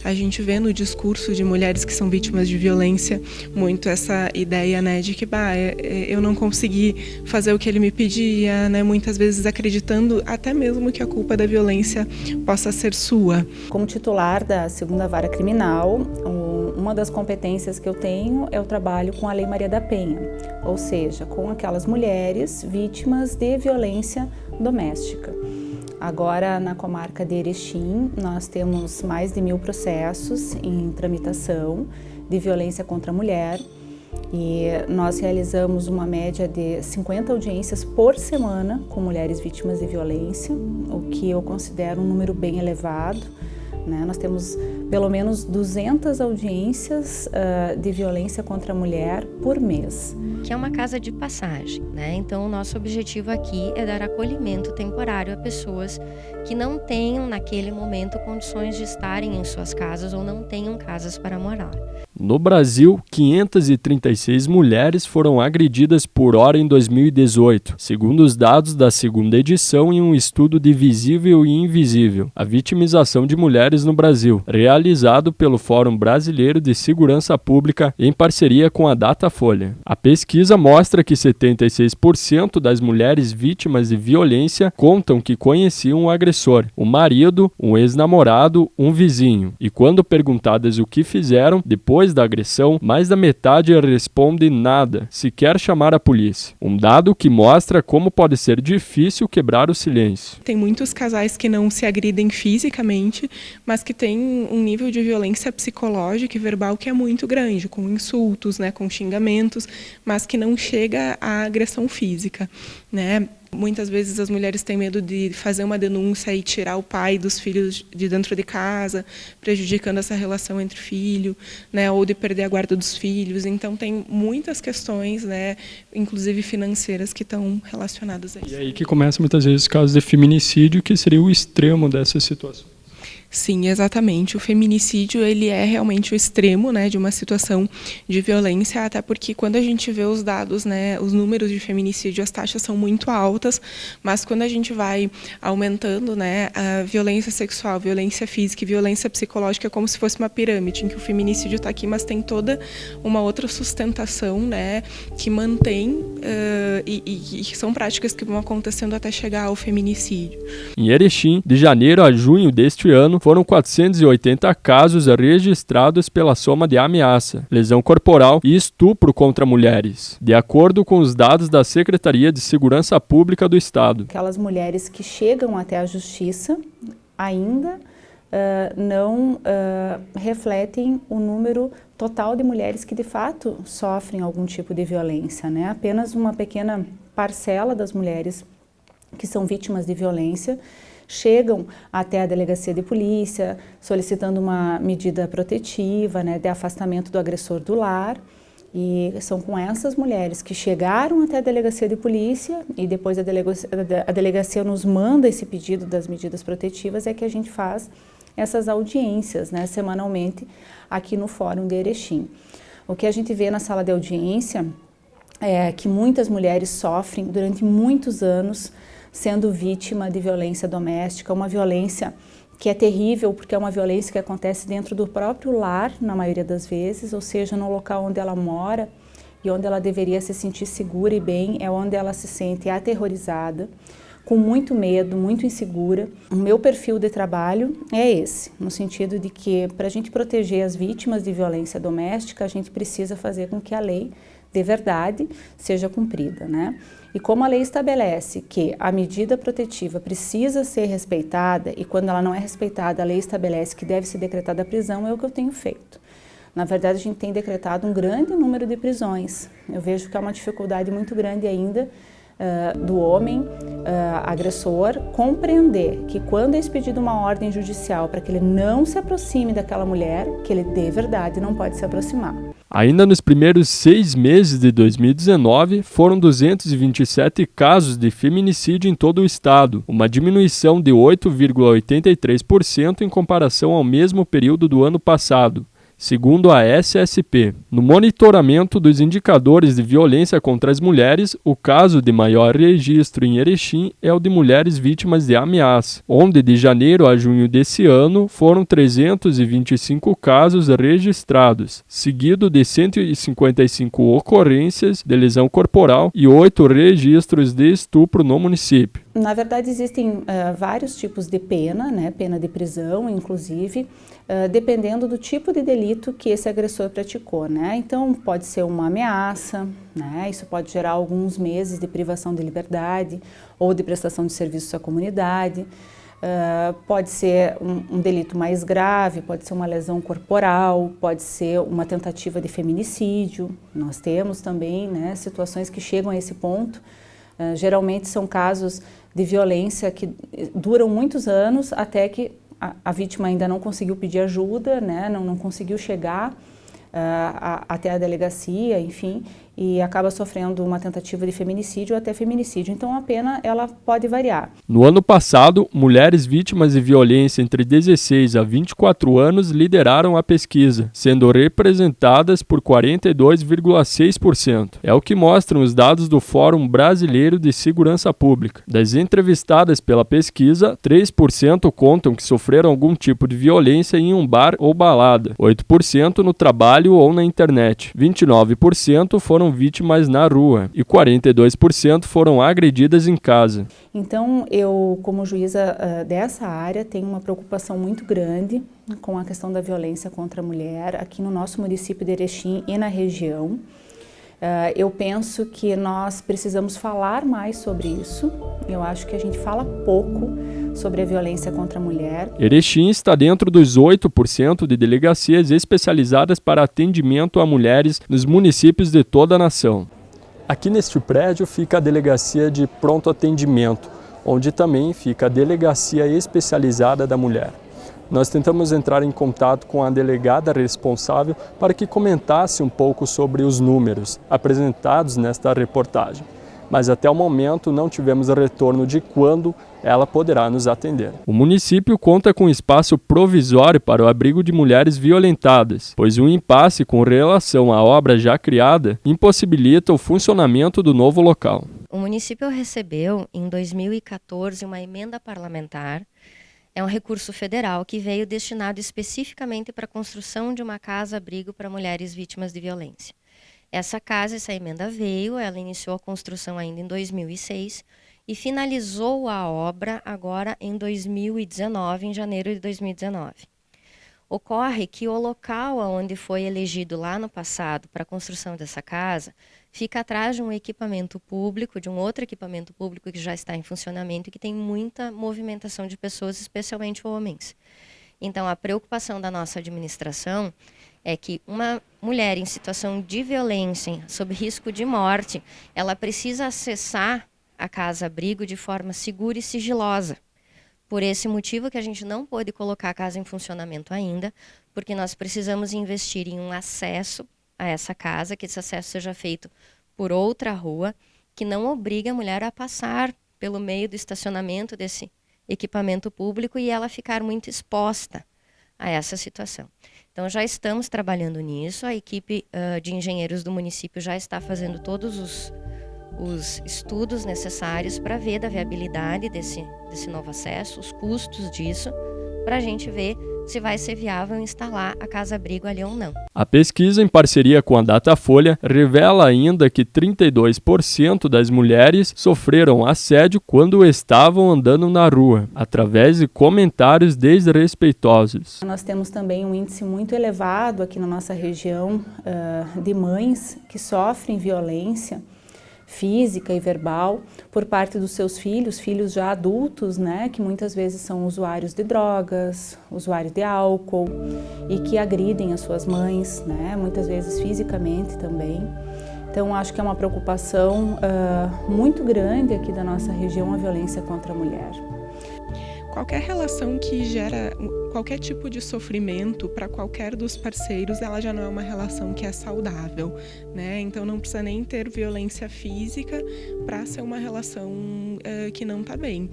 a gente vê no discurso de mulheres que são vítimas de violência muito essa ideia, né, de que eu não consegui fazer o que ele me pedia, né, muitas vezes acreditando até mesmo que a culpa da violência possa ser sua. Como titular da 2ª Vara Criminal, uma das competências que eu tenho é o trabalho com a Lei Maria da Penha, ou seja, com aquelas mulheres vítimas de violência doméstica. Agora, na comarca de Erechim, nós temos mais de 1.000 processos em tramitação de violência contra a mulher e nós realizamos uma média de 50 audiências por semana com mulheres vítimas de violência, o que eu considero um número bem elevado, né? Nós temos pelo menos 200 audiências de violência contra a mulher por mês. Que é uma casa de passagem, né? Então, o nosso objetivo aqui é dar acolhimento temporário a pessoas que não tenham, naquele momento, condições de estarem em suas casas ou não tenham casas para morar. No Brasil, 536 mulheres foram agredidas por hora em 2018, segundo os dados da 2ª edição em um estudo de Visível e Invisível, a vitimização de mulheres no Brasil, realizado pelo Fórum Brasileiro de Segurança Pública em parceria com a Datafolha. A pesquisa mostra que 76% das mulheres vítimas de violência contam que conheciam o agressor, um marido, um ex-namorado, um vizinho, e quando perguntadas o que fizeram depois da agressão, mais da metade responde nada, sequer chamar a polícia. Um dado que mostra como pode ser difícil quebrar o silêncio. Tem muitos casais que não se agridem fisicamente, mas que têm um nível de violência psicológica e verbal que é muito grande, com insultos, né, com xingamentos, mas que não chega à agressão física, né? Muitas vezes as mulheres têm medo de fazer uma denúncia e tirar o pai dos filhos de dentro de casa, prejudicando essa relação entre filho, né, ou de perder a guarda dos filhos. Então tem muitas questões, né, inclusive financeiras, que estão relacionadas a isso. E aí que começa muitas vezes os casos de feminicídio, que seria o extremo dessa situação. Sim, exatamente. O feminicídio, ele é realmente o extremo, né, de uma situação de violência, até porque quando a gente vê os dados, né, os números de feminicídio, as taxas são muito altas, mas quando a gente vai aumentando, né, a violência sexual, violência física e violência psicológica, é como se fosse uma pirâmide, em que o feminicídio está aqui, mas tem toda uma outra sustentação, né, que mantém e são práticas que vão acontecendo até chegar ao feminicídio. Em Erechim, de janeiro a junho deste ano, foram 480 casos registrados pela soma de ameaça, lesão corporal e estupro contra mulheres, de acordo com os dados da Secretaria de Segurança Pública do Estado. Aquelas mulheres que chegam até a justiça ainda não refletem o número total de mulheres que de fato sofrem algum tipo de violência, né? Apenas uma pequena parcela das mulheres que são vítimas de violência chegam até a delegacia de polícia solicitando uma medida protetiva, né, de afastamento do agressor do lar, e são com essas mulheres que chegaram até a delegacia de polícia e depois a delegacia nos manda esse pedido das medidas protetivas, é que a gente faz essas audiências, né, semanalmente aqui no Fórum de Erechim. O que a gente vê na sala de audiência é que muitas mulheres sofrem durante muitos anos sendo vítima de violência doméstica, uma violência que é terrível porque é uma violência que acontece dentro do próprio lar, na maioria das vezes, ou seja, no local onde ela mora e onde ela deveria se sentir segura e bem, é onde ela se sente aterrorizada, com muito medo, muito insegura. O meu perfil de trabalho é esse, no sentido de que para a gente proteger as vítimas de violência doméstica, a gente precisa fazer com que a lei de verdade seja cumprida, né? E como a lei estabelece que a medida protetiva precisa ser respeitada e quando ela não é respeitada, a lei estabelece que deve ser decretada a prisão, é o que eu tenho feito. Na verdade, a gente tem decretado um grande número de prisões. Eu vejo que há uma dificuldade muito grande ainda do homem agressor compreender que quando é expedida uma ordem judicial para que ele não se aproxime daquela mulher, que ele de verdade não pode se aproximar. Ainda nos primeiros 6 meses de 2019, foram 227 casos de feminicídio em todo o estado, uma diminuição de 8,83% em comparação ao mesmo período do ano passado, segundo a SSP. No monitoramento dos indicadores de violência contra as mulheres, o caso de maior registro em Erechim é o de mulheres vítimas de ameaça, onde de janeiro a junho desse ano foram 325 casos registrados, seguido de 155 ocorrências de lesão corporal e 8 registros de estupro no município. Na verdade, existem vários tipos de pena, né? Pena de prisão, inclusive, dependendo do tipo de delito que esse agressor praticou, né? Então, pode ser uma ameaça, né? Isso pode gerar alguns meses de privação de liberdade ou de prestação de serviços à comunidade. Pode ser um delito mais grave, pode ser uma lesão corporal, pode ser uma tentativa de feminicídio. Nós temos também, né, situações que chegam a esse ponto. Geralmente são casos de violência que duram muitos anos até que a vítima ainda não conseguiu pedir ajuda, né, não conseguiu chegar até a delegacia, enfim, e acaba sofrendo uma tentativa de feminicídio ou até feminicídio. Então a pena ela pode variar. No ano passado, mulheres vítimas de violência entre 16 a 24 anos lideraram a pesquisa, sendo representadas por 42,6%. É o que mostram os dados do Fórum Brasileiro de Segurança Pública. Das entrevistadas pela pesquisa, 3% contam que sofreram algum tipo de violência em um bar ou balada, 8% no trabalho ou na internet, 29% foram vítimas na rua e 42% foram agredidas em casa. Então, eu, como juíza dessa área, tenho uma preocupação muito grande com a questão da violência contra a mulher aqui no nosso município de Erechim e na região. Eu penso que nós precisamos falar mais sobre isso. Eu acho que a gente fala pouco sobre a violência contra a mulher. Erechim está dentro dos 8% de delegacias especializadas para atendimento a mulheres nos municípios de toda a nação. Aqui neste prédio fica a Delegacia de Pronto Atendimento, onde também fica a Delegacia Especializada da Mulher. Nós tentamos entrar em contato com a delegada responsável para que comentasse um pouco sobre os números apresentados nesta reportagem, mas até o momento não tivemos retorno de quando ela poderá nos atender. O município conta com espaço provisório para o abrigo de mulheres violentadas, pois um impasse com relação à obra já criada impossibilita o funcionamento do novo local. O município recebeu, em 2014, uma emenda parlamentar. É um recurso federal que veio destinado especificamente para a construção de uma casa-abrigo para mulheres vítimas de violência. Essa emenda veio, ela iniciou a construção ainda em 2006 e finalizou a obra agora em 2019, em janeiro de 2019. Ocorre que o local onde foi elegido lá no passado para a construção dessa casa fica atrás de um equipamento público, de um outro equipamento público que já está em funcionamento e que tem muita movimentação de pessoas, especialmente homens. Então, a preocupação da nossa administração é que uma mulher em situação de violência, sob risco de morte, ela precisa acessar a casa-abrigo de forma segura e sigilosa. Por esse motivo que a gente não pôde colocar a casa em funcionamento ainda, porque nós precisamos investir em um acesso a essa casa, que esse acesso seja feito por outra rua, que não obrigue a mulher a passar pelo meio do estacionamento desse equipamento público e ela ficar muito exposta a essa situação. Então já estamos trabalhando nisso, a equipe de engenheiros do município já está fazendo todos os estudos necessários para ver da viabilidade desse novo acesso, os custos disso, para a gente ver se vai ser viável instalar a casa-abrigo ali ou não. A pesquisa, em parceria com a Datafolha, revela ainda que 32% das mulheres sofreram assédio quando estavam andando na rua, através de comentários desrespeitosos. Nós temos também um índice muito elevado aqui na nossa região de mães que sofrem violência física e verbal por parte dos seus filhos já adultos, né, que muitas vezes são usuários de drogas, usuários de álcool e que agridem as suas mães, né, muitas vezes fisicamente também. Então, acho que é uma preocupação muito grande aqui da nossa região a violência contra a mulher. Qualquer relação que gera qualquer tipo de sofrimento para qualquer dos parceiros, ela já não é uma relação que é saudável, né? Então não precisa nem ter violência física para ser uma relação que não está bem.